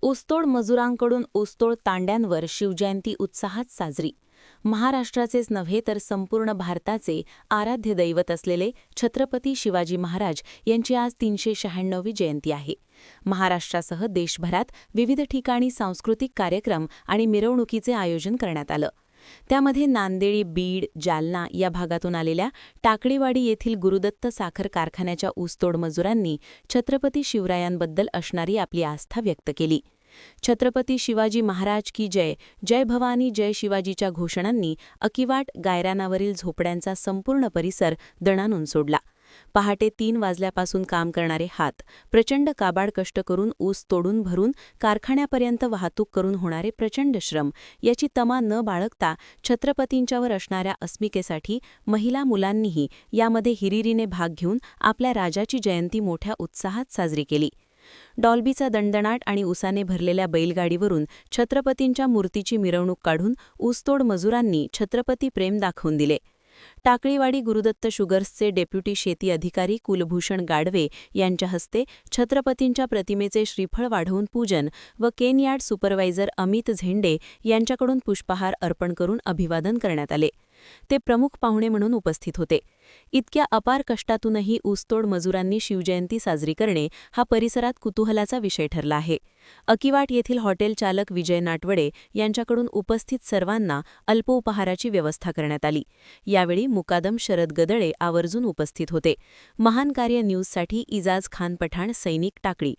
ऊसतोड मजुरांकडून ऊसतोड तांड्यांवर शिवजयंती उत्साहात साजरी. महाराष्ट्राचेच नव्हे तर संपूर्ण भारताचे आराध्य दैवत असलेले छत्रपती शिवाजी महाराज यांची आज 396वी जयंती आहे. महाराष्ट्रासह देशभरात विविध ठिकाणी सांस्कृतिक कार्यक्रम आणि मिरवणुकीचे आयोजन करण्यात आलं. त्यामध्ये नांदेड, बीड, जालना या भागातून आलेल्या टाकळीवाडी येथील गुरुदत्त साखर कारखान्याच्या ऊसतोड मजुरांनी छत्रपती शिवरायांबद्दल असणारी आपली आस्था व्यक्त केली. छत्रपती शिवाजी महाराज की जय, जय भवानी जय शिवाजीच्या घोषणांनी अकिवाट गायरानावरील झोपड्यांचा संपूर्ण परिसर दणानून सोडला. पहाटे 3 वाजल्यापासून काम करणारे हात, प्रचंड काबाड कष्ट करून ऊस तोडून भरून कारखान्यापर्यंत वाहतूक करून होणारे प्रचंड श्रम याची तमा न बाळगता छत्रपतींच्यावर असणाऱ्या अस्मिकेसाठी महिला मुलांनीही यामध्ये हिरिरीने भाग घेऊन आपल्या राजाची जयंती मोठ्या उत्साहात साजरी केली. डॉल्बीचा दणदणाट आणि उसाने भरलेल्या बैलगाडीवरून छत्रपतींच्या मूर्तीची मिरवणूक काढून ऊसतोड मजुरांनी छत्रपती प्रेम दाखवून दिले. टाकळीवाडी गुरुदत्त शुगर्सचे डेप्युटी शेती अधिकारी कुलभूषण गाडवे यांच्या हस्ते छत्रपतींच्या प्रतिमेचे श्रीफळ वाढवून पूजन व केनयार्ड सुपरवायझर अमित झेंडे यांच्याकडून पुष्पहार अर्पण करून अभिवादन करण्यात आले. ते प्रमुख पाहुणे म्हणून उपस्थित होते. इतक्या अपार कष्टातूनही ऊसतोड मजुरांनी शिवजयंती साजरी करणे हा परिसरात कुतूहलाचा विषय ठरला आहे. अकिवाट येथील हॉटेल चालक विजय नाटवडे यांच्याकडून उपस्थित सर्वांना अल्पोपहाराची व्यवस्था करण्यात आली. यावेळी मुकादम शरद गदळे आवर्जून उपस्थित होते. महान कार्य न्यूजसाठी इजाज खान पठाण, सैनिक, टाकळी.